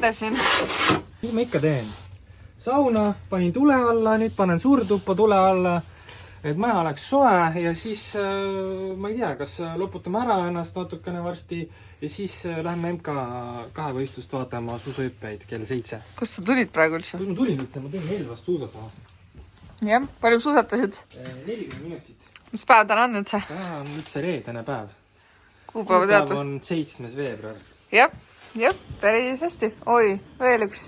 lendasin. Mis ma ikka teen? Sauna, panin tule alla, nüüd panen suurduppa tule alla, et maja oleks soe ja siis ma ei tea, kas loputame ära ennast natukene varsti ja siis lähme MK kahevõistlust vaatama suusahüppeid kell 7. Kust sa tulid praegu üldse? Kus ma tulin üldse? Ma tulin Elvast suusatama. Jah, palju suusatasid? 40 minutit. Mis päev täna on üldse? Täna on üldse reedene päev. Kuupäeva teatud? On 7. veebruar. Jah, päris hästi. Oi, veel üks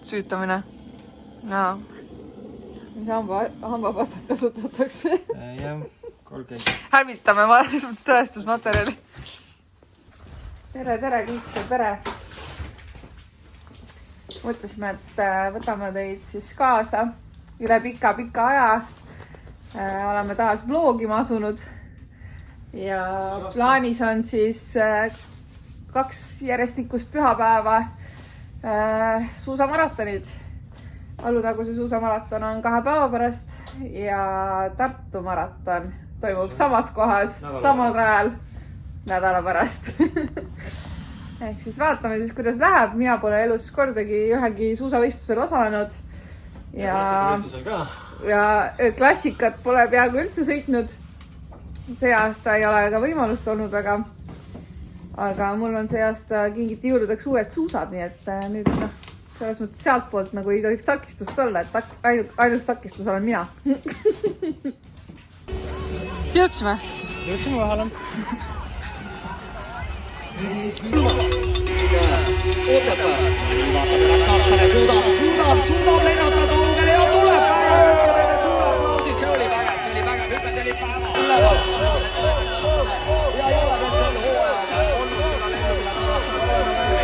süütamine. Jaa. Mis hambapastat kasutatakse? Jah, 30. Hävitame tõestusmaterjali. Tere, kõik see pere. Mõtlesime, et võtame teid siis kaasa. Üle pika aja oleme taas vlogima asunud. Ja plaanis on siis 2 järjestikust pühapäeva suusamaratonid. Alutaguse suusamaraton on 2 päeva pärast ja Tartu maraton toimub samas kohas, samal rajal nädala pärast. Ehk siis vaatame siis, kuidas läheb. Mina pole elus kordagi ühegi suusavõistlusel osalenud. Ja klassikat pole peaaegu üldse sõitnud. See aasta ei ole ka võimalust olnud väga. Aga mul on see aasta kingiti juurdudeks uued suusad, nii et nüüd selles mõttes sealt poolt nagu ei tohiks takistust olla, et ainus takistus olen mina. Jõudsime? Jõudsime vahele. Ootata. Saksanen suudab lennata kaugele ja tuleb päeva. See oli vägev. Hüppe see oli päeva. Ja ei ole veel selle hooajaga olnud seda lennukile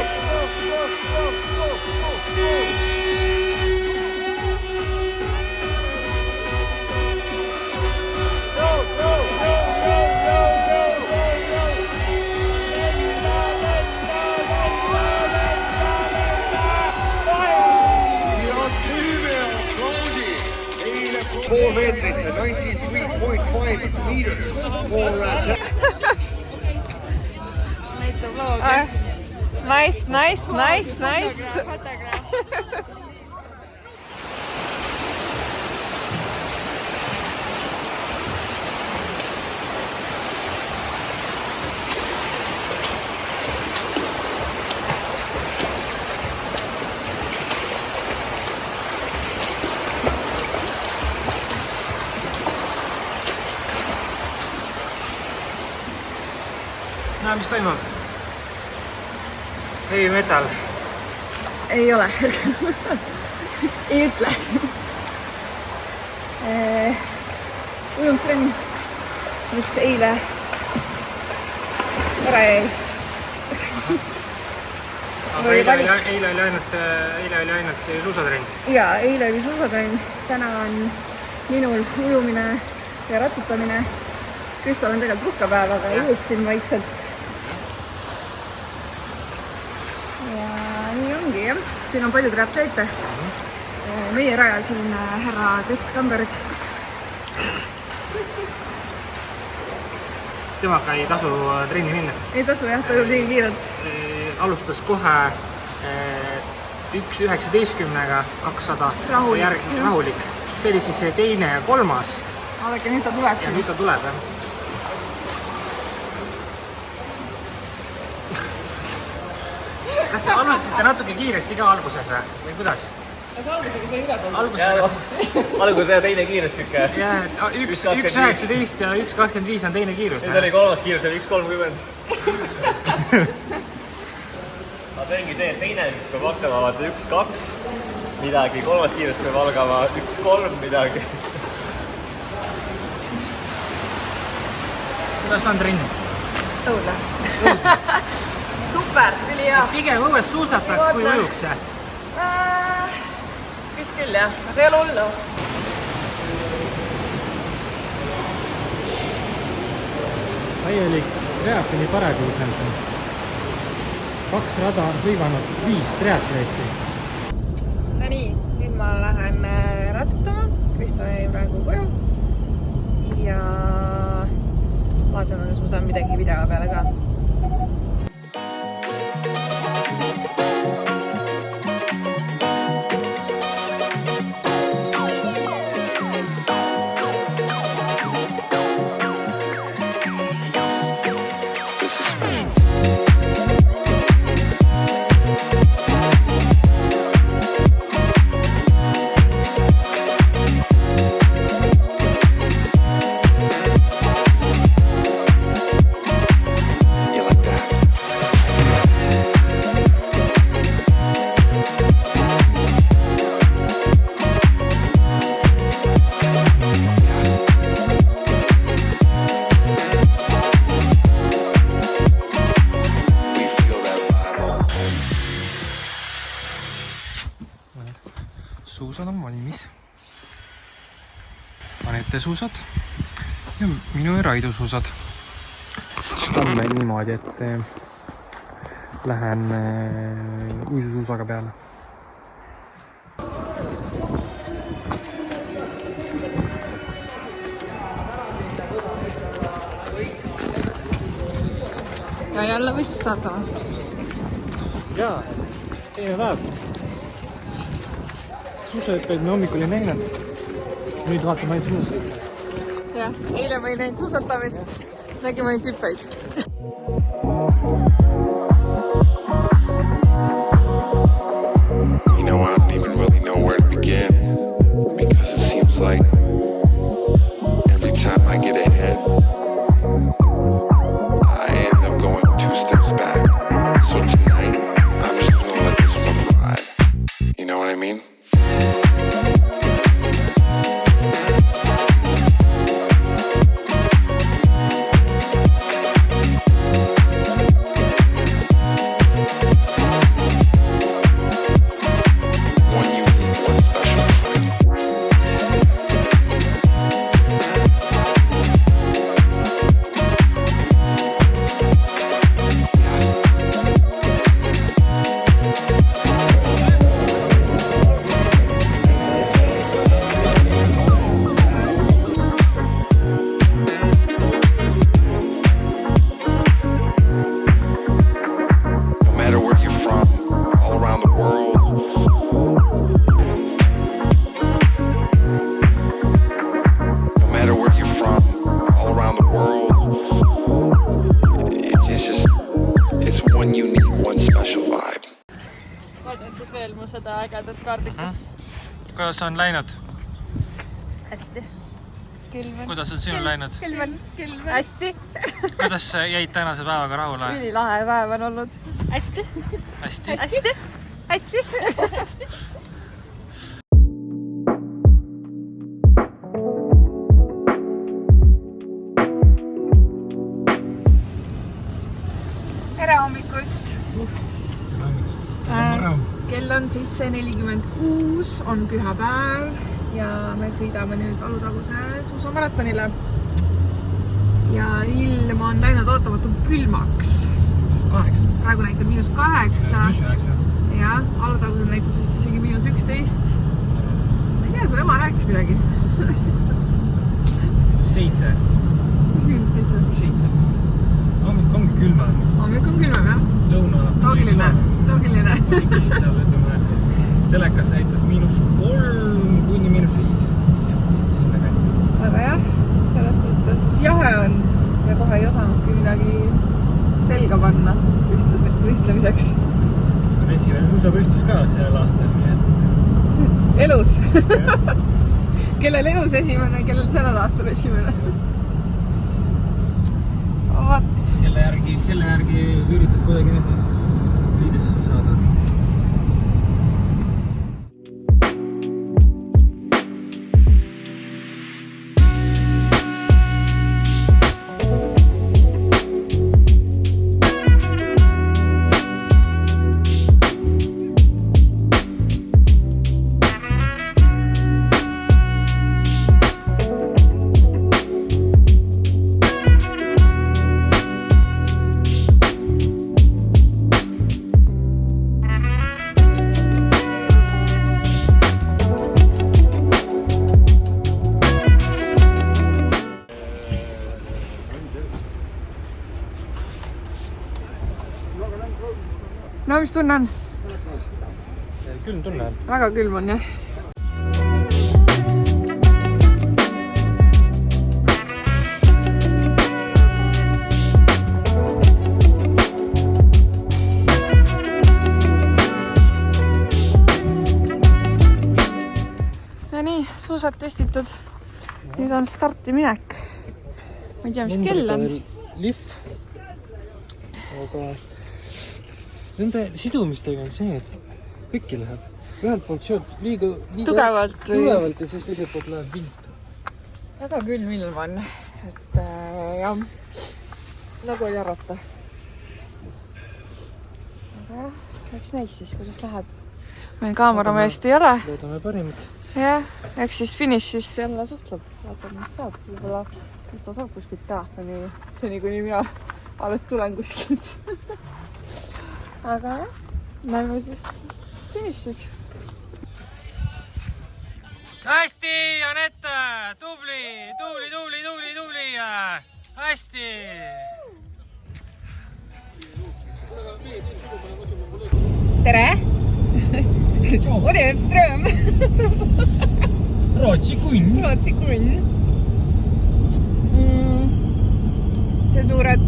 Four meetrit, 93.5 meters for Nice. No, mis toimub? Heavy metal. Ei ole. Ei ütle. Ujumstrenn, mis eile ära jäi. Eile oli ainult see suusatrenn. Jaa, eile oli suusatrenn. Täna on minul ujumine ja ratsutamine. Kristal on tegelikult puhkapäev, aga jõudsin vaikselt. Ja nii ongi, jah. Siin on palju triatleete. Meie rajal siin härra Kris Kamberg. Temaga ei tasu trenni minna. Ei tasu, jah, ta juba liigi kiirelt. Alustas kohe 1.19-ga 200 rahulik. See oli siis teine ja 3. Vaadake, nüüd ta tuleb. Ja nüüd ta tuleb, jah. Kas alustasite natuke kiiresti ka alguses või kuidas? Kas algusega sai üle? Alguses ja teine kiirus siuke. 1.19 ja 1.25 on teine kiirus. Nüüd oli 3. kiirus, oli 1.30. Aga teengi see, et teine peab hakkama vaata 1.2 midagi, 3. kiirus peab algama 1.3 midagi. Kuidas on trenn? Õudne. Super, tuli hea. Pigem õues suusataks kui ujuks. Vist küll, jah. Aga ei ole hullu. Täielik triatloni paradiis on siin. 2 rada on hõivanud 5 triatleeti. No nii, nüüd ma lähen ratsutama. Kristo jäi praegu koju. Ja vaatame, kas ma saan midagi video peale ka. suusad on valmis. Anette suusad ja minu ja Raidu suusad. Siis homme niimoodi, et lähen uisusuusaga peale. Ja jälle võistlust vaatama. Jaa, teine päev. Suusahüppeid me hommikul ei näinud. Nüüd vaatame ainult suusaid. Jah, eile me ei näinud suusatamist. Nägime ainult hüppeid. You know, I don't even really know where to begin because it seems like every time I get ahead, I end up going 2 steps back. So tonight, I'm just gonna let this one ride. You know what I mean? Veel mu seda ägedat kaardikust. Kuidas on läinud? Hästi. Külven. Kuidas on sinul läinud? Külven. Hästi. Kuidas jäid tänase päevaga rahule? Ülilahe päev on olnud. Hästi. Hästi. Hästi. Hästi. Tere hommikust. Kell on 7:46, on pühapäev ja me sõidame nüüd Alutaguse suusamaratonile. Ja ilm on läinud ootamatult külmaks. 8. Praegu näitab -8. Ja Alutagusel näitas vist isegi -11. Ma ei tea, su ema rääkis midagi. 7. Mis -7? 7. Hommik ongi külmem. Hommik on külmem, jah? Lõuna. Loogiline. Seal ütleme, telekas näitas -3 kuni -5. Sinna käib. Aga jah, selles suhtes jahe on ja kohe ei osanudki midagi selga panna võistlemiseks. Esimene uusavõistlus ka sellel aastal, nii et... Elus. Kellel elus esimene, kellel sellel aastal esimene. Selle järgi üritad kuidagi nüüd liidesse saada. No mis tunne on? Külm tunne on. Väga külm on, jah. Ja nii, suusad testitud. Nüüd on starti minek. Ma ei tea, mis kell on. Lihv. Aga nende sidumistega on see, et pekki läheb. Ühelt poolt sealt liiga Tugevalt ja siis teiselt poolt läheb viltu. Väga külm ilm on. Et jah, nagu oli arvata. Aga jah, läks näis siis, kuidas läheb. meil kaamerameest ei ole. Loodame parimat. Jah, eks siis finišis jälle suhtleb. Vaatame, mis saab. Võib-olla mis ta saab kuskilt telefoni seni, kuni mina alles tulen kuskilt. Aga jah, näeme siis finišis. Hästi, Anette! Tubli! Hästi! Tere! Olivström! Rootsi kunn! See suured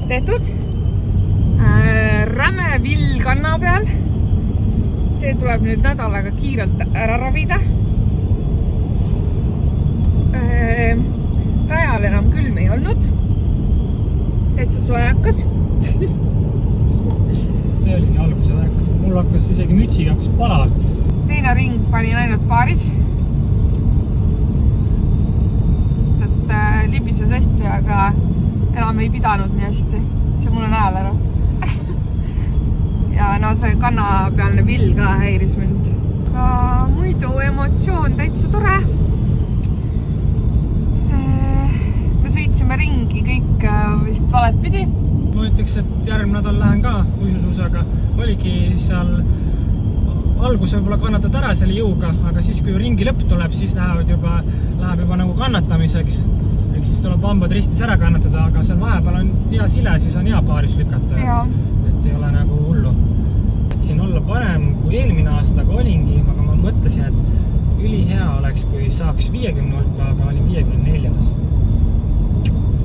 tehtud. Räme vill kanna peal. See tuleb nüüd nädalaga kiirelt ära ravida. Rajal enam külm ei olnud. Täitsa soe hakkas. See oligi alguse värk. Mul hakkas isegi mütsi hakkas pala. Teine ring panin ainult paaris. Sest et libises hästi, aga enam ei pidanud nii hästi. See mul on hääl ära. Ja no see kannapealne vill ka häiris mind. Aga muidu emotsioon täitsa tore. Me sõitsime ringi kõik vist valet pidi. Ma ütleks, et järgmine nädal lähen ka uisusuusaga. Oligi seal alguse võib-olla kannatad ära selle jõuga, aga siis kui ringi lõpp tuleb, siis läheb juba nagu kannatamiseks. Ehk siis tuleb hambad ristis ära kannatada, aga seal vahepeal on hea sile, siis on hea paaris lükata. Et ei ole nagu hullu. Tahtsin olla parem kui eelmine aasta, aga olingi, aga ma mõtlesin, et ülihea oleks, kui saaks 50 hulka, aga olin 54.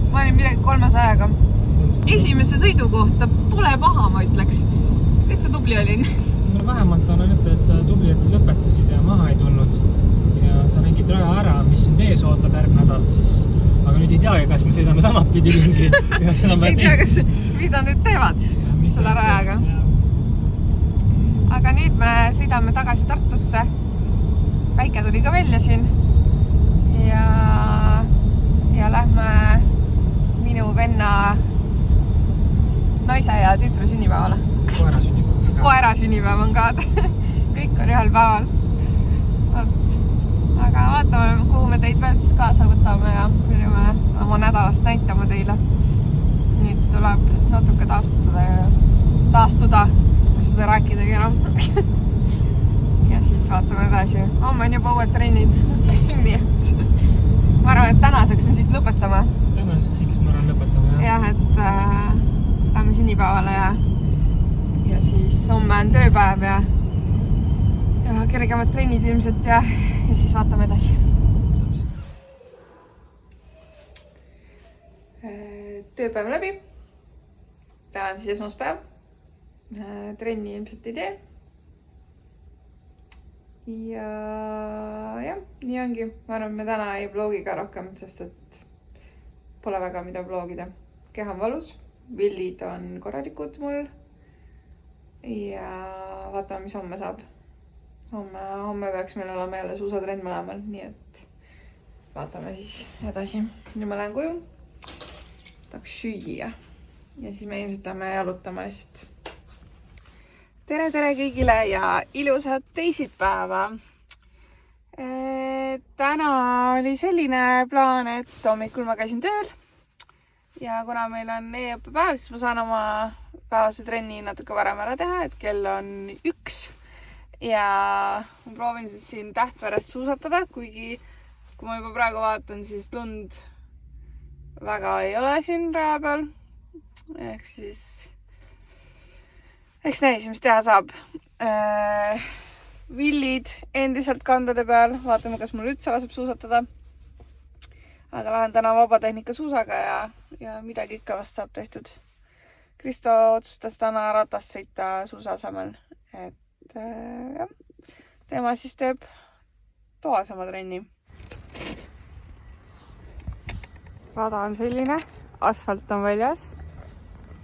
Ma olin midagi 300-ga. Esimese sõidu kohta pole paha, ma ütleks. Täitsa tubli olin. No vähemalt on ette, et sa tubli, et sa lõpetasid ja maha ei tulnud. Ja sa nägid raja ära, mis sind ees ootab järgmine nädal, siis... Aga nüüd ei teagi, kas me sõidame samad pidi ringi. Ei tea, mis nad nüüd teevad selle rajaga. Aga nüüd me sõidame tagasi Tartusse. Päike tuli ka välja siin. Ja lähme minu venna naise ja tütre sünnipäevale. Koera sünnipäev on ka. Kõik on ühel päeval. Aga vaatame, kuhu me teid veel siis kaasa võtame ja püüame oma nädalast näitama teile. Nüüd tuleb natuke taastuda, ma seda rääkidagi enam. Ja siis vaatame edasi. Homme on juba uued trennid. Nii et ma arvan, et tänaseks me siit lõpetame. Tänaseks ma arvan lõpetame, jah. Jah, et lähme sünnipäevale ja siis homme on tööpäev ja kergemad trennid ilmselt ja siis vaatame edasi. Tööpäev läbi. Täna on siis esmaspäev. Trenni ilmselt ei tee. Ja jah, nii ongi. Ma arvan, me täna ei vlogi ka rohkem, sest et pole väga mida vlogida. Keha on valus. Villid on korralikud mul. Ja vaatame, mis homme saab. Homme peaks meil olema jälle suusatrenn mõlemal, nii et vaatame siis edasi. Nüüd ma lähen koju. Tahaks süüa. Ja siis me ilmselt lähme jalutama lihtsalt. Tere kõigile ja ilusat teisipäeva. Täna oli selline plaan, et hommikul ma käisin tööl. Ja kuna meil on e-õppepäev, siis ma saan oma päevase trenni natuke varem ära teha, et kell on 1. Ja ma proovin siis siin Tähtveres suusatada, kuigi kui ma juba praegu vaatan, siis lund väga ei ole siin raja peal. Ehk siis eks näis, mis teha saab. Villid endiselt kandade peal. Vaatame, kas mul üldse laseb suusatada. Aga lähen täna vabatehnika suusaga ja midagi ikka vast saab tehtud. Kristo otsustas täna ratast sõita suusa asemel. Et jah, tema siis teeb toas oma trenni. Rada on selline, asfalt on väljas,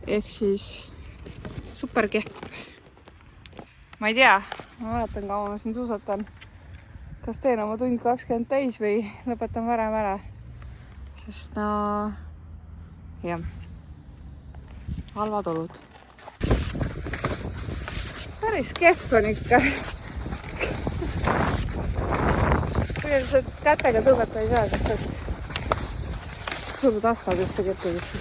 ehk siis super kehv. Ma ei tea, ma vaatan, kaua ma siin suusatan. Kas teen oma tund 20 täis või lõpetan varem ära? Sest no, jah, halvad olud. päris kehv on ikka. Põhiliselt kätega tõugata ei saa, sest et surud asfaldisse kettudesse.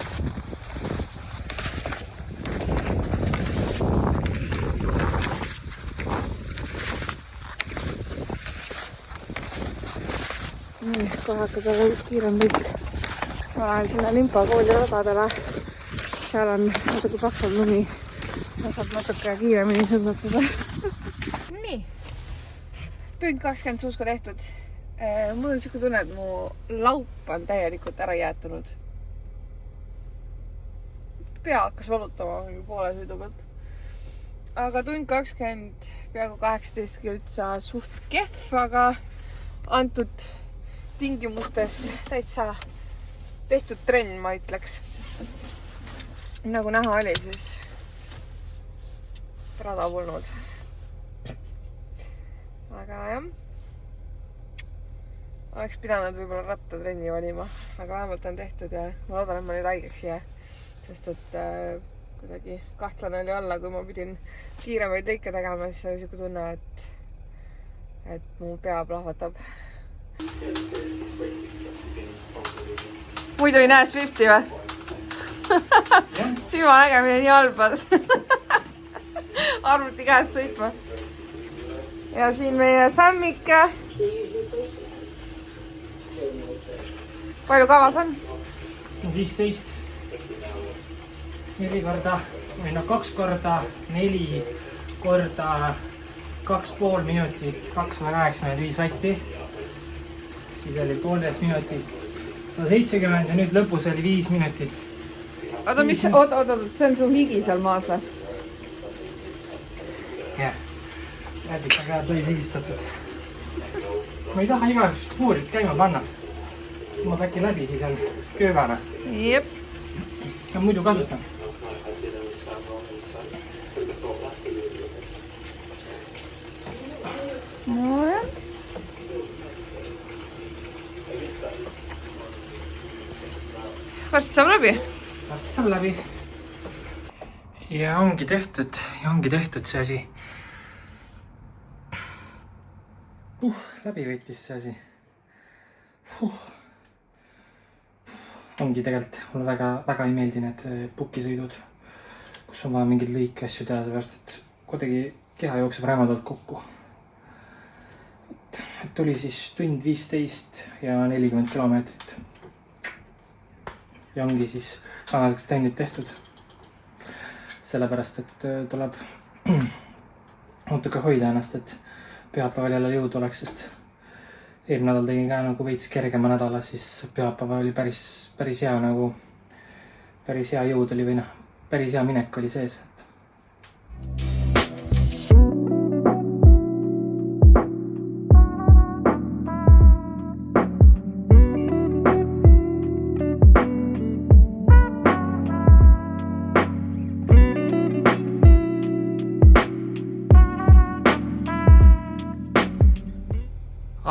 Nii, kohe hakkab väga just kiirem kõik. Ma lähen sinna Limpa kooli radadele. Seal on natuke paksam lumi. Ma saab natuke kiiremini suusatada. Nii. Tund 20 suuska tehtud. Mul on siuke tunne, et mu laup on täielikult ära jäätunud. Pea hakkas valutama poole sõidu pealt. Aga tund 20, peaaegu 18 kiltsa suht kehv, aga antud tingimustes täitsa tehtud trenn, ma ütleks. Nagu näha oli, siis rada polnud. Aga jah, oleks pidanud võib-olla rattatrenni valima, aga vähemalt on tehtud ja ma loodan, et ma nüüd haigeks jää, sest et kuidagi kahtlane oli alla, kui ma pidin kiiremaid lõike tegema, siis oli siuke tunne, et mu pea plahvatab. Muidu ei näe Swifti või? Silma nägemine nii halbad. Arvuti käes sõitma. Ja siin meie Sammike. Palju kavas on? 15. 2 korda 4 korda 2,5 minutit, 285 vatti. Siis oli 1,5 minutit, 170 ja nüüd lõpus oli 5 minutit. Oota, see on su higi seal maas või? Jah, läbika käed lõi higistatud. Ma ei taha iga üks puurit käima panna. Ma äkki läbi, siis on köögana. Jep. Ja muidu kasutan. No jah. Varsti saab läbi. Ja ongi tehtud see asi. Läbi võitis see asi. Ongi tegelikult, mulle väga ei meeldi need pukisõidud, kus on vaja mingeid lõike asju teha, sellepärast et kuidagi keha jookseb rämedalt kokku. Et tuli siis tund 15 ja 40 kilomeetrit. Ja ongi siis tänaseks trennid tehtud. Sellepärast, et tuleb natuke hoida ennast, et pühapäeval jälle jõud oleks, sest eelmine nädal tegin ka nagu veits kergema nädala, siis pühapäeval oli päris hea nagu, päris hea jõud oli või päris hea minek oli sees.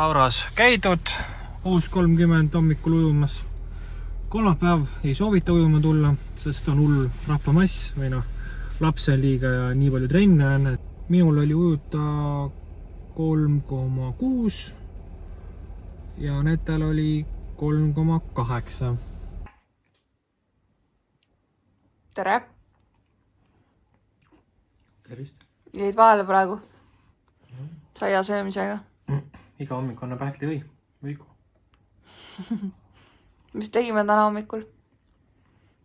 Auras käidud, 6.30 hommikul ujumas. Kolmapäev ei soovita ujuma tulla, sest on hull rahvamass või lapse liiga ja nii palju trenne on. Minul oli ujuta 3,6 ja Netel oli 3,8. Tere! Tervist! Jäid vahele praegu saia söömisega. Iga hommik annab äkki võiku. Mis tegime täna hommikul?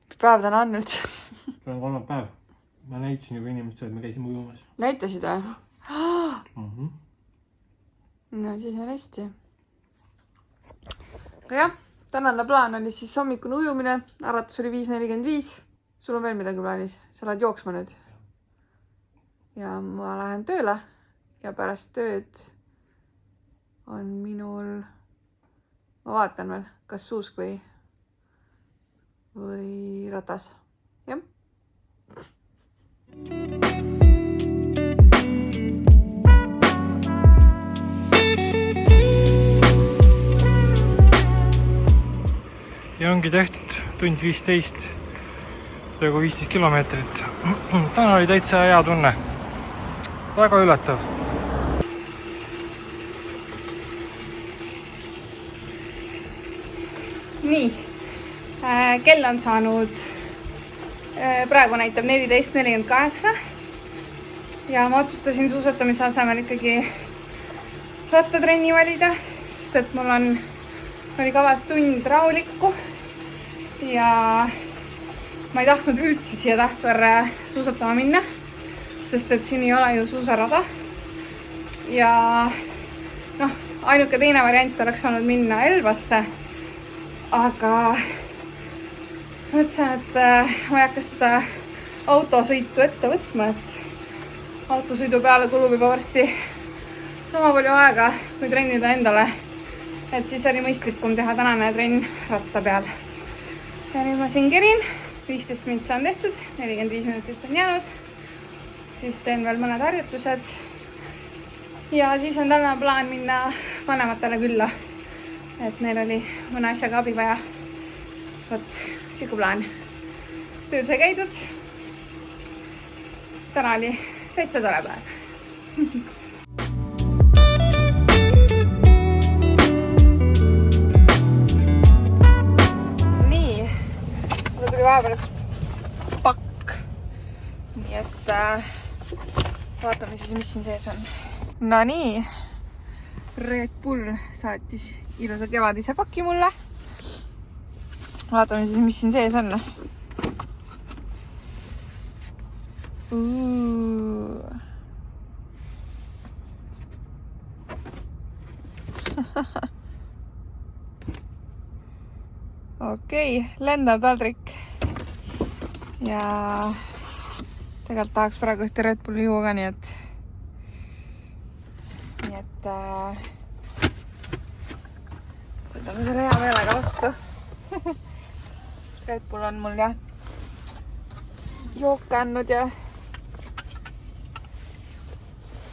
Mis päev täna on üldse? See on kolmapäev. Ma näitasin juba inimestele, et me käisime ujumas. Näitasid või? Mhm. No siis on hästi. Aga jah, tänane plaan oli siis hommikune ujumine. Äratus oli 5.45. Sul on veel midagi plaanis? Sa lähed jooksma nüüd? Ja ma lähen tööle. Ja pärast tööd on minul... Ma vaatan veel, kas suusk või ratas. Jah. Ja ongi tehtud tund 15, peaaegu 15 kilomeetrit. Täna oli täitsa hea tunne. väga üllatav. Nii, kell on saanud, praegu näitab 14:48 ja ma otsustasin suusatamise asemel ikkagi rattatrenni valida, sest et mul oli kavas tund rahulikku ja ma ei tahtnud üldse siia Tahtverre suusatama minna, sest et siin ei ole ju suusarada ja noh, ainuke teine variant oleks olnud minna Elvasse, aga mõtlesin, et ma ei hakka seda autosõitu ette võtma, et autosõidu peale kulub juba varsti sama palju aega, kui trennida endale. Et siis oli mõistlikum teha tänane trenn ratta peal. Ja nüüd ma siin kerin, 15 minutit on tehtud, 45 minutit on jäänud. Siis teen veel mõned harjutused. Ja siis on täna plaan minna vanematele külla. Et neil oli mõne asjaga abi vaja. Vot, siku plaan. Tööl sai käidud. Täna oli täitsa tore päev. Nii, mulle tuli vahepeal üks pakk. Nii et vaatame siis, mis siin sees on. No nii, Red Bull saatis ilusa kevadise paki mulle. Vaatame siis, mis siin sees on. Okei, lendav taldrik. Ja tegelikult tahaks praegu ühte Red Bulli juua ka, nii et võtame selle hea meelega vastu. Red Bull on mul jah jooke andnud ja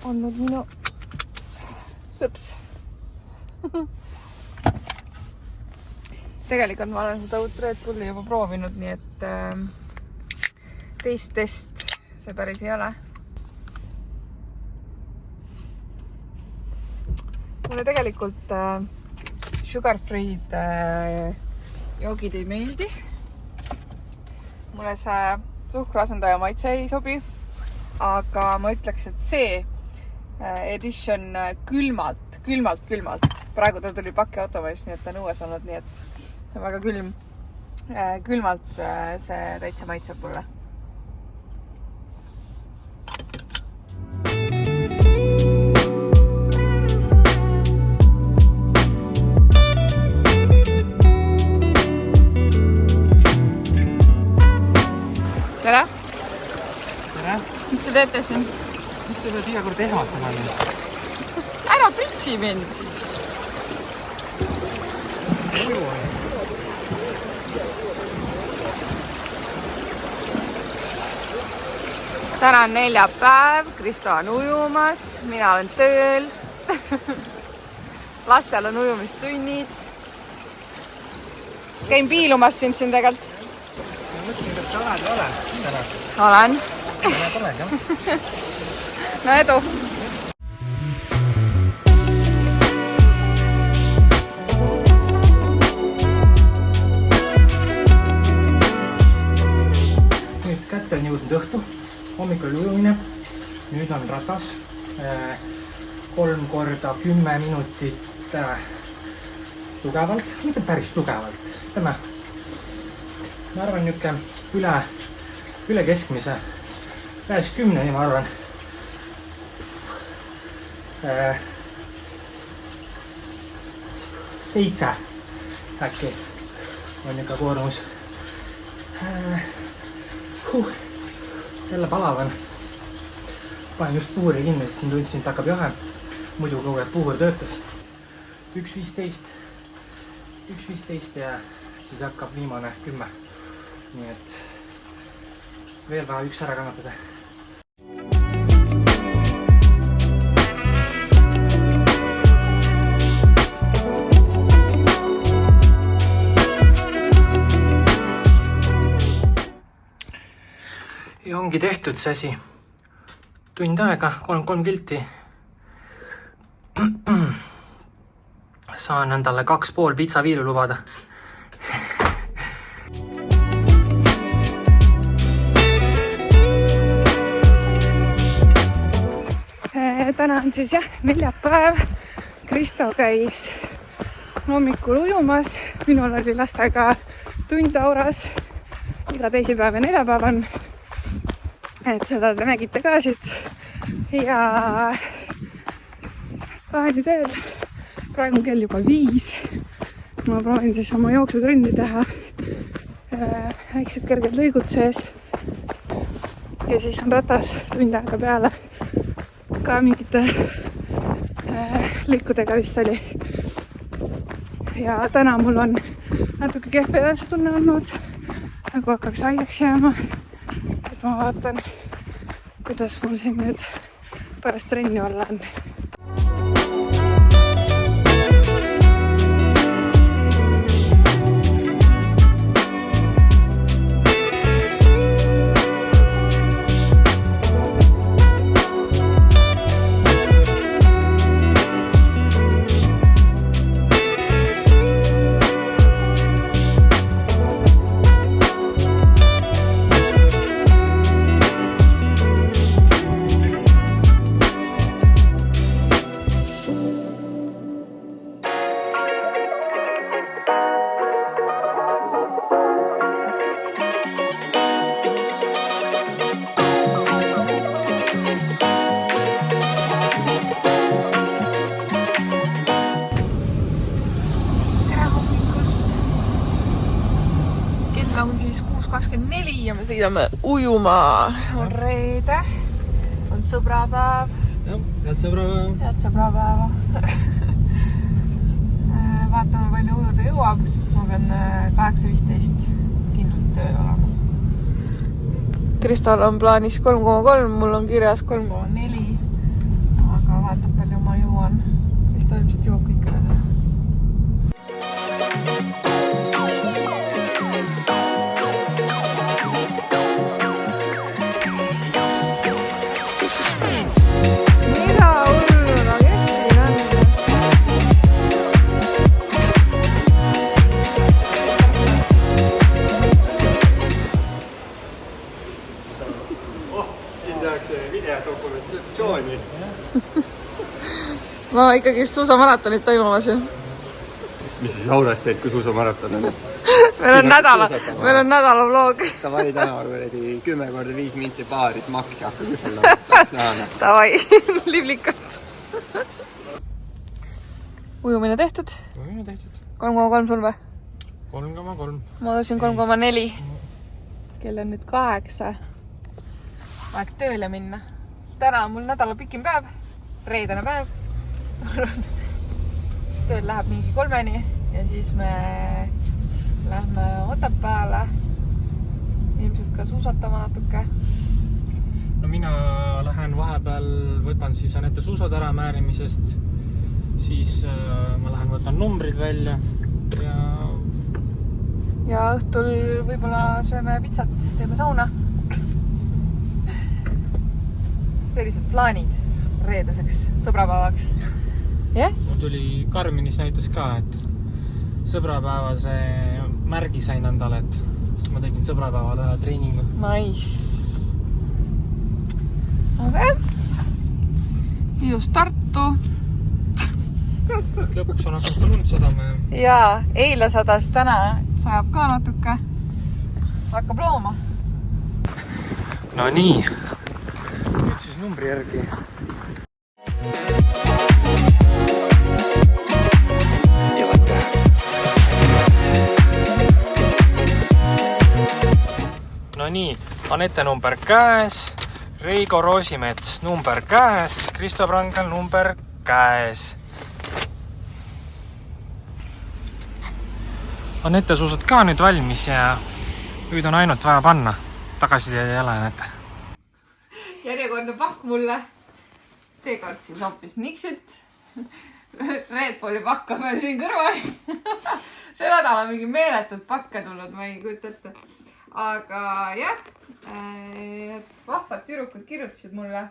olnud minu sõps. Tegelikult ma olen seda uut Red Bulli juba proovinud, nii et teist test see päris ei ole. Mulle tegelikult sugar-freed joogid ei meeldi. Mulle see suhkruasendaja maitse ei sobi, aga ma ütleks, et see edition külmalt. Praegu ta tuli pakki automaist, nii et ta on uues olnud, nii et see on väga külm. Külmalt see täitsa maitseb mulle. Tere! Tere! Mis te teete siin? Mis te pead iga kord ehmatama nüüd? Ära pritsi mind! Täna on neljapäev, Kristo on ujumas, mina olen tööl. Lastel on ujumistunnid. Käin piilumas sind siin tegelikult. Ma mõtlesin, kas sa oled või ole täna? Olen. Oled, jah. No edu! Nüüd kätte on jõudnud õhtu. Hommikul ujumine. Nüüd on rastas. 3 korda 10 minutit tugevalt. Mitte päris tugevalt. Ütleme, ma arvan niisugune üle keskmise. Pääs 10, ma arvan. 7 äkki on ikka koormus. Jälle palavan. Panen just puuri kinni, sest tundsin, et hakkab jahe. Muidu kogu aeg puur töötas. 1.15 ja siis hakkab viimane 10. Nii et veel vaja üks ära kannatada. Ja ongi tehtud see asi. tund aega, 3 kilti. Saan endale 2,5 pitsaviilu lubada. Täna on siis jah, neljapäev. Kristo käis hommikul ujumas. Minul oli lastega tund auras. Iga teisipäev ja neljapäev on. Et seda te nägite ka siit. Ja kaheni teel. Praegu on kell juba 5. Ma proovin siis oma jooksutrenni teha. Väiksed kerged lõigud sees. Ja siis on ratas tund aega peale. Ka mingite lõikudega vist oli. Ja täna mul on natuke kehv enesetunne olnud. Nagu hakkaks haigeks jääma. Et ma vaatan, kuidas mul siin nüüd pärast trenni olla on. On siis 6.24 ja me sõidame ujuma. On reede, on sõbrapäev. Jah, head sõbrapäeva. Head sõbrapäeva. Vaatame palju ujuda jõuab, sest ma pean 8.15 kindlalt tööl olema. Kristol on plaanis 3,3, mul on kirjas 3,4. Aga vaatab palju ma jõuan. Kristo ilmselt jõuab kõik üle teha. Videodokumentatsiooni. No ikkagi suusamaratonid toimumas ju. Mis siis Auras teed, kui suusamaraton on? Meil on nädala vlog. Tavai täna kuradi 10x5 minti baaris maks ja hakkab ühel Tavai, liblikat. Ujumine tehtud. 3,3 sul või? 3,3. Ma ujusin 3,4. Kell on nüüd 8. Aeg tööle minna. Täna on mul nädala pikim päev. Reedene päev. Tööl läheb mingi 3-ni ja siis me lähme Otepääle. Ilmselt ka suusatama natuke. No mina lähen vahepeal, võtan siis Anette suusad ära määrimisest. Siis ma lähen võtan numbrid välja ja õhtul võib-olla sööme pitsat, teeme sauna. Sellised plaanid reedeseks sõbrapäevaks. Yeah? Mul tuli Karminis näitas ka, et sõbrapäevase märgi sain endale, et siis ma tegin sõbrapäeval ühe treeningu. Nice. Aga ilus Tartu. Lõpuks on hakanud lund sadama. Jaa, eile sadas, täna sajab ka natuke. Hakkab looma. No nii. Nüüd siis numbri järgi. No nii, Anette number käes, Reigo Roosimets number käes, Kristo Prangel number käes. Anette suusad ka nüüd valmis ja nüüd on ainult vaja panna. Tagasiteed ei ole, Anette. Järjekordne pakk mulle. Seekord siis hoopis Nixilt. Red Bulli pakka peal siin kõrval. See nädal on mingi meeletult pakke tulnud, ma ei kujuta ette. Aga jah, vahvad tüdrukud kirjutasid mulle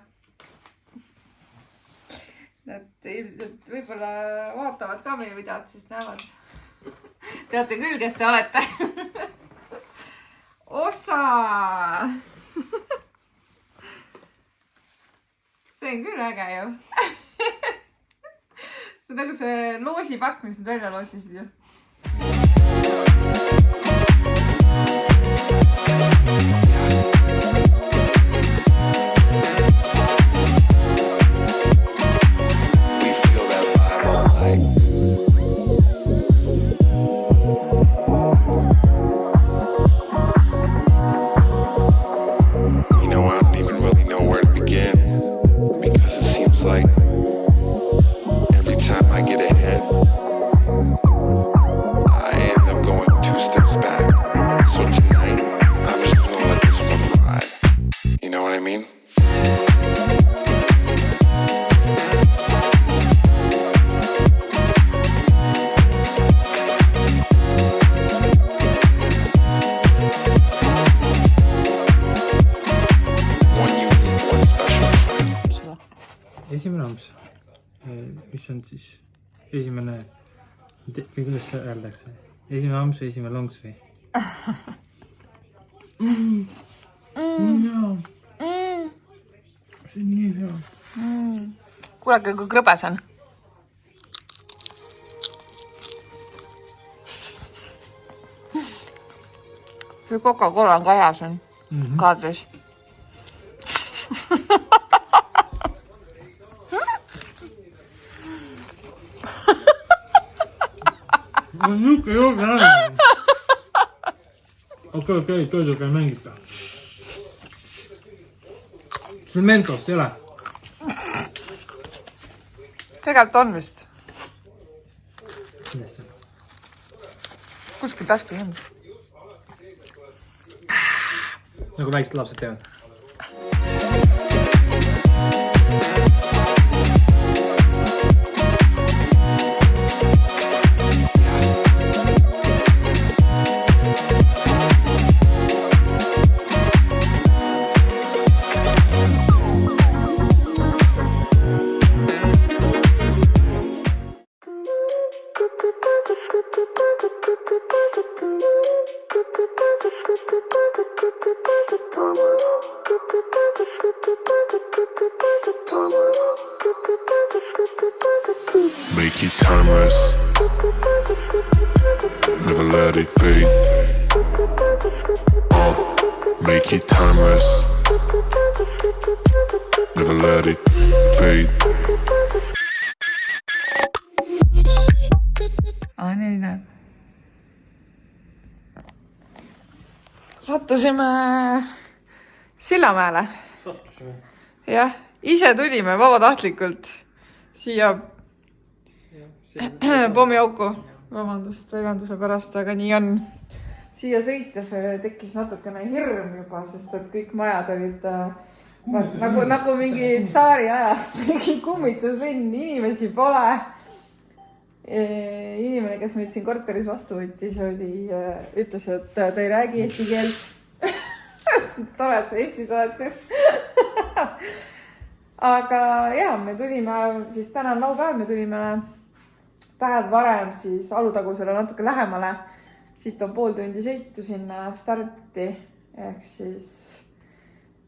et ilmselt võib-olla vaatavad ka meie videot, siis näevad. Teate küll, kes te olete. Osa! See on küll äge ju. See on nagu see loosipakk, mis nad välja loosisid ju. Esimene amps, mis on siis esimene, või kuidas öeldakse? Esimene amps või esimene lonks või? See on nii hea. Kuulake, kui krõbes on. See Coca-Cola on ka hea siin kaadris. On niuke jooga ära. Okei, toiduga ei mängita. Sul mentost ei ole? Tegelikult on vist. Kuidas see? Kuskil taskus on. Nagu väiksed lapsed teevad. Make it timeless. Never let it fade. Make it timeless. Never let it fade. Nii näeb. Sattusime Sillamäele. Jah, ise tulime vabatahtlikult siia pommiauku. Vabandust väljenduse pärast, aga nii on. Siia sõites tekkis natukene hirm juba, sest et kõik majad olid nagu mingi tsaari ajast, mingi kummituslind, inimesi pole. Inimene, kes meid siin korteris vastu võttis, ütles, et ta ei räägi eesti keelt. Tore, et sa Eestis oled siis. Aga jaa, me tulime siis täna on laupäev, me tulime päev varem siis Alutagusele natuke lähemale. Siit on pool tundi sõitu sinna starti, ehk siis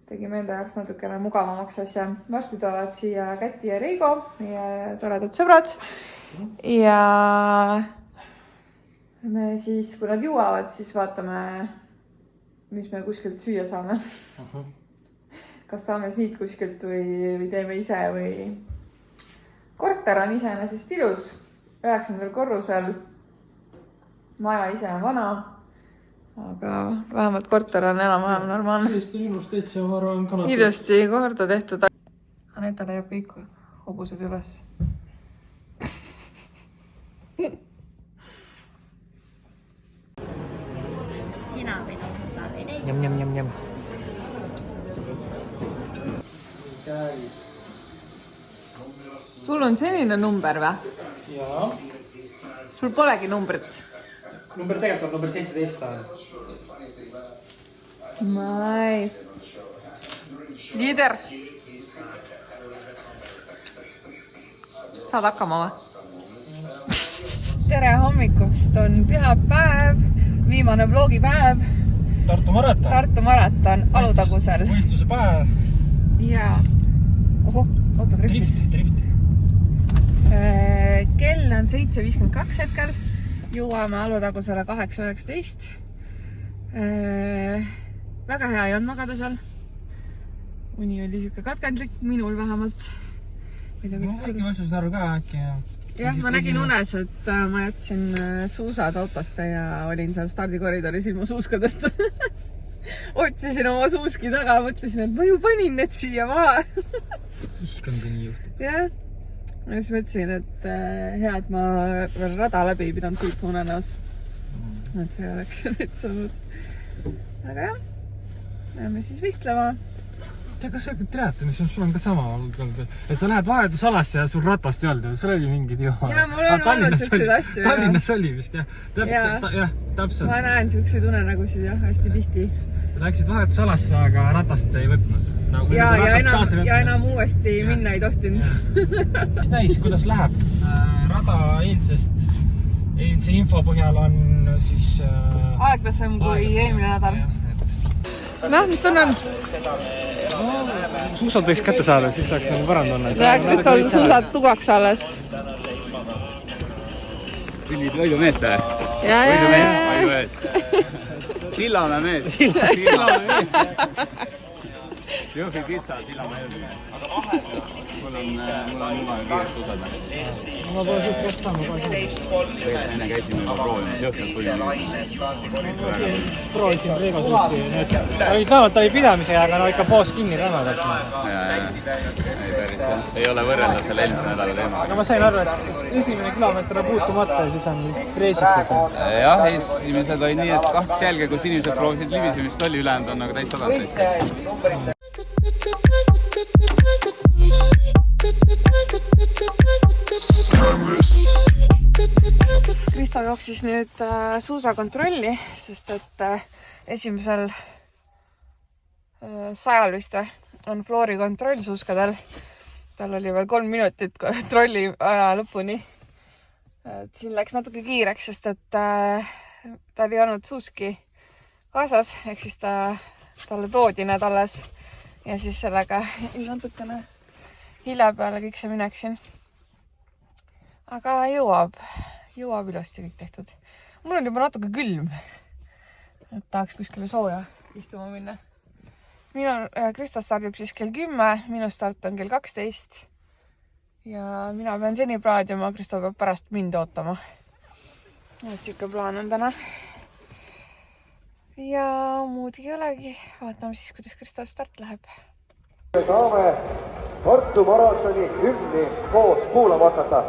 tegime enda jaoks natukene mugavamaks asja. Varsti toovad siia Käti ja Reigo, meie toredad sõbrad. Ja me siis, kui nad jõuavad, siis vaatame, mis me kuskilt süüa saame. Kas saame siit kuskilt või teeme ise või... Korter on iseenesest ilus. 9. korrusel. Maja ise on vana. Aga vähemalt korter on enam-vähem normaalne. Sellist on ilust täitsa, ma arvan, kannatad. Ilusti korda tehtud. Aneta leiab kõik hobused üles. Sina võid otsustada või neid. Njam. Sul on selline number või? Jaa. Sul polegi numbrit? Number tegelikult on number 17. Nice. Liider. Saad hakkama või? Tere hommikust, on pühapäev, viimane vlogipäev. Tartu maraton Alutagusel. Võistluse päev. Jaa. Ohoh, oota, drift. Kell on 7.52 hetkel. Jõuame Alutagusele 8.19. Väga hea ei olnud magada seal. Uni oli siuke katkendlik, minul vähemalt. Äkki vastasid aru ka äkki. Jah, ma nägin unes, et ma jätsin suusad autosse ja olin seal stardikoridoris ilma suuskadest. Otsisin oma suuski taga, mõtlesin, et ma ju panin need siia maha. Ihkan, kui nii juhtub. Jah. Ja siis mõtlesin, et hea, et ma veel rada läbi ei pidanud kuulpa unenäos. Et see oleks nüüd saanud. Aga jah, läheme siis võistlema. Kas sa triatlonis sul on ka sama olnud? Et sa lähed vahetusalasse ja sul ratast ei olnud. Sul oli mingid ju... Jaa, mul on olnud siukseid asju. Tallinnas oli vist, jah. Täpselt. Ma näen siukseid unenägusid, jah, hästi tihti. Läksid vahetusalasse, aga ratast ei võtnud. Ja enam uuesti minna ei tohtinud. Mis näis, kuidas läheb? Rada eilse info põhjal on siis... Aeglasem kui eelmine nädal. Noh, mis tunne on? Suusad võiks kätte saada, siis saaks nagu parand olla. Ja Kristol suusad tugaks alles. Võidu meeste? Ja. Sillamäe mees. Jõhvi kissa, Sillamäe mees. Mul on juba kiirest usada. Ma pole siis käest saama. Enne käisime juba proovimas, Jõhvi põlli. Proovisin Reigo suuski. Ta oli pidamisega, aga no ikka poos kinni rannad. Ei ole võrrelda selle eelmise nädala teema. Aga ma sain arvu, et esimene kilomeeter on puutumata ja siis on vist freesitud. Jah, esimesed olid nii, et 2 jälge, kus inimesed proovisid libisemist oli ülejäänud on nagu täis sadat. Kristo jooksis nüüd suusakontrolli, sest et esimesel 100 vist on floori kontroll suuskadel. Tal oli veel 3 minutit kontrolli aja lõpuni. Siin läks natuke kiireks, sest et tal ei olnud suuski kaasas, ehk siis talle toodi need alles ja siis sellega natukene hilja peale kõik see minek siin. Aga jõuab ilusti kõik tehtud. Mul on juba natuke külm, et tahaks kuskile sooja istuma minna. Kristo stardib siis kell 10, minu start on kell 12 ja mina pean seni praadima, Kristo peab pärast mind ootama. Et siuke plaan on täna. Ja muud ei olegi, vaatame siis, kuidas Kristo start läheb. Saame Tartu maratoni hümni koos kuulama hakata.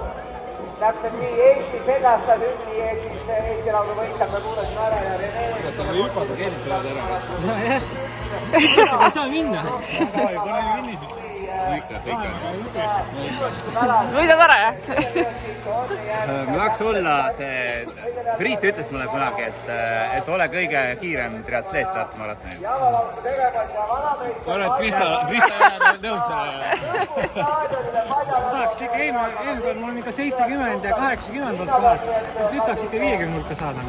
Täpselt nii, Eesti sedastab hümni Eesti laulu võitlame kuulasime ära ja Rene... Kas on hüpata keelitavad ära? Ei saa minna. Võidad ära, jah? Ma tahaks olla see... Priit ütles mulle kunagi, et ole kõige kiirem triatleet Tartu maratonil. Ma arvan, et Krista nõus selle. Tahaks ikka eelmine, mul on ikka 70 ja 80 olnud kohal. Kas nüüd tahaks ikka 50 hulka saada?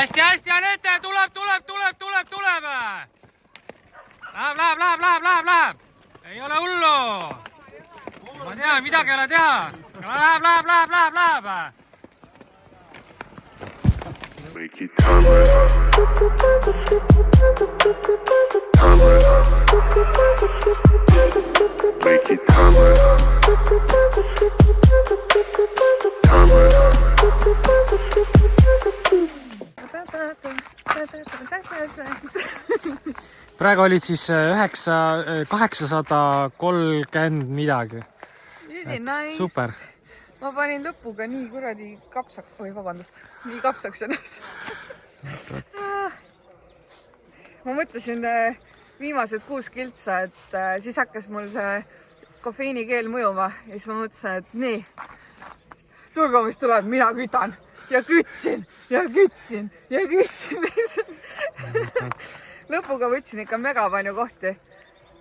hästi, ja nüüd tuleb. Läheb. Ei ole hullu. Ma tean, midagi ei ole teha. Läheb. Make it timeless. Make it timeless. Praegu olid siis 830 midagi. Nice. Super. Ma panin lõpuga nii kuradi kapsaks, nii kapsaks ennast. Ma mõtlesin viimased 6 kiltsa, et siis hakkas mul see kofeiinikeel mõjuma ja siis ma mõtlesin, et nii, tulge, mis tuleb, mina kütan. Ja kütsin. Lõpuga võtsin ikka mega palju kohti,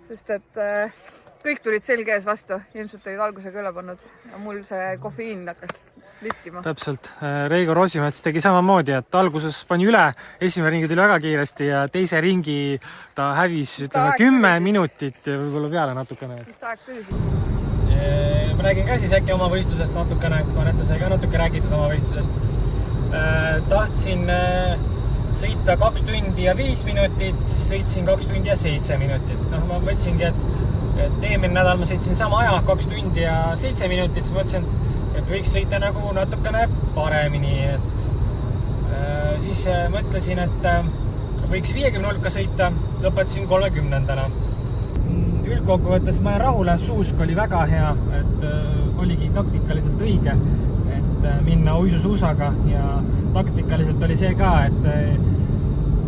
sest et kõik tulid selge ees vastu. Ilmselt olid algusega üle pannud ja mul see kofeiin hakkas liftima. Täpselt. Reigo Rosimets tegi samamoodi, et alguses pani üle, esimene ringi tuli väga kiiresti ja teise ringi ta hävis 10 minutit ja võib-olla peale natukene. Mis ta aeg tuli? Ma räägin ka siis äkki oma võistlusest natukene, Anette sai ka natuke räägitud oma võistlusest. Tahtsin sõita 2 tundi ja 5 minutit, sõitsin 2 tundi ja 7 minutit. Ma mõtlesingi, et eelmine nädal ma sõitsin sama aja, 2 tundi ja 7 minutit, siis mõtlesin, et võiks sõita nagu natukene paremini. Siis mõtlesin, et võiks 50 hulka sõita, lõpetasin 30-ndana. Üldkokkuvõttes ma olen rahule, suusk oli väga hea, et oligi taktikaliselt õige, et minna uisusuusaga ja taktikaliselt oli see ka, et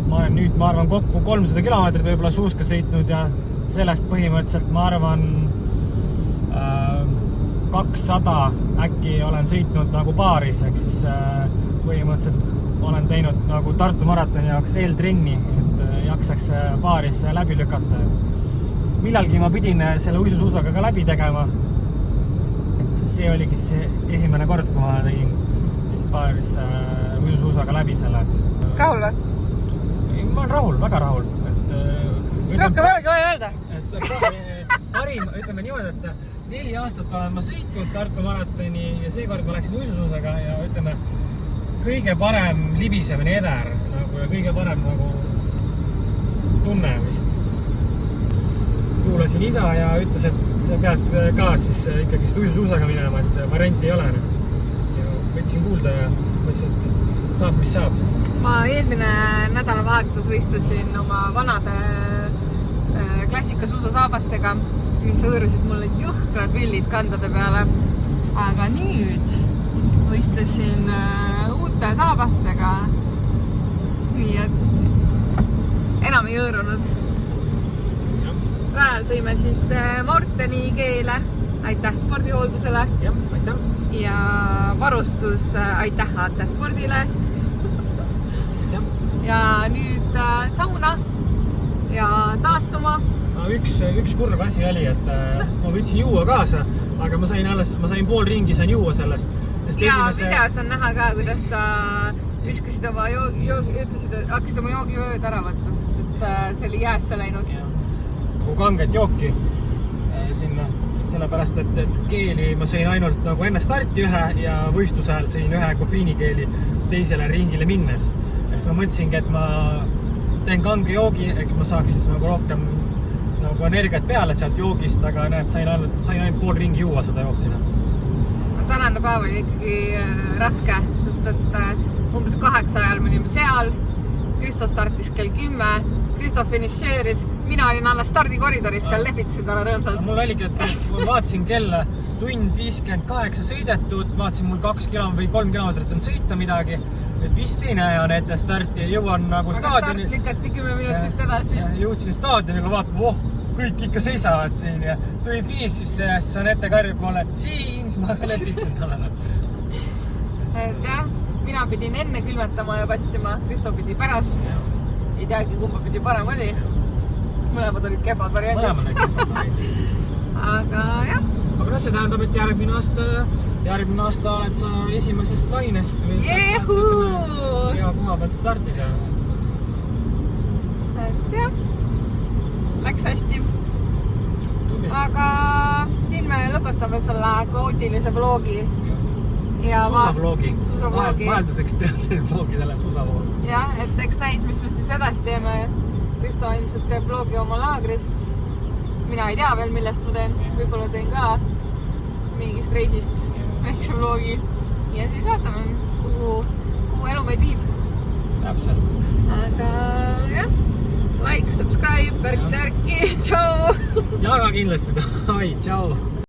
ma olen nüüd, ma arvan, kokku 300 kilomeetrit võib-olla suuska sõitnud ja sellest põhimõtteliselt ma arvan 200 äkki olen sõitnud nagu paaris, ehk siis põhimõtteliselt olen teinud nagu Tartu maratoni jaoks eeltrenni, et jaksaks paaris läbi lükata. Millalgi ma pidin selle uisusuusaga ka läbi tegema. Et see oligi siis esimene kord, kui ma tegin siis paaris uisusuusaga läbi selle. Rahul või? Ma olen rahul, väga rahul. Siis rohkem olegi vaja öelda. Parim, ütleme niimoodi, et 4 aastat olen ma sõitnud Tartu maratoni ja seekord ma läksin uisusuusaga ja ütleme kõige parem libisemine ever ja kõige parem tunne vist. Kuulasin isa ja ütles, et sa pead ka siis ikkagi uisusuusaga minema, et varianti ei ole. Ja võtsin kuulda ja mõtlesin, et saab, mis saab. Ma eelmine nädalavahetus võistlesin oma vanade klassikasuusasaabastega, mis hõõrusid mulle jõhkrad villid kandade peale. Aga nüüd võistlesin uute saabastega. Nii et enam ei hõõrunud. Rajal sõime siis Morteni keele. Aitäh spordihooldusele. Jah, aitäh. Ja varustus aitäh AT Spordile. Ja nüüd sauna ja taastuma. Üks kurv asi oli, et ma võtsin juua kaasa, aga ma sain pool ringi, sain juua sellest. Ja videos on näha ka, kuidas sa viskasid oma hakkasid oma joogivööd ära võtma, sest et see oli jäässe läinud. Kanget jooki sinna, sellepärast, et keeli ma sõin ainult nagu enne starti ühe ja võistluse ajal sõin ühe kofeiinikeeli teisele ringile minnes. Ma mõtlesingi, et ma teen kange joogi, ehk ma saaks siis nagu rohkem energiat peale sealt joogist, aga näed, sain ainult pool ringi juua seda jookina. Tänane päev oli ikkagi raske, sest et umbes 8 ajal me olime seal, Kristo startis kell 10, Kristo finišeeris, mina olin alles stardikoridoris seal, lehvitasid alla rõõmsalt. Mul oligi, et ma vaatasin kella, tund 58 sõidetud, vaatasin mul 2 või 3 kilomeetrit on sõita midagi, et vist ei näe on ette starti ja jõuan nagu staadioni. Aga start lükati 10 minutit edasi. Jõudsin staadionile, vaatama, kõik ikka seisavad siin ja tuli finišisse ja siis on ette karjub mulle siin, siis ma lehvitasin talle. Et jah, mina pidin enne külmetama ja passima, Kristo pidi pärast. Ei teagi, kumba pidi parem oli. Mõlemad olid kehvad variandid. aga jah. aga noh, see tähendab, et järgmine aasta oled sa esimesest lainest või saad hea koha pealt startida. Et jah, läks hästi. Aga siin me lõpetame selle kaootilise vlogi. Suusavlogi. Suusavlogi. Vahelduseks teadele vlogidele suusavlogi. Jah, et eks näis, mis me siis edasi teeme. Risto ilmselt teeb vlogi oma laagrist. Mina ei tea veel, millest ma teen. Võib-olla teen ka mingist reisist väikse vlogi. Ja siis vaatame, kuhu elu meid viib. Täpselt. Aga jah, like, subscribe, värk-särki, tšau! Ja ka kindlasti, tšau!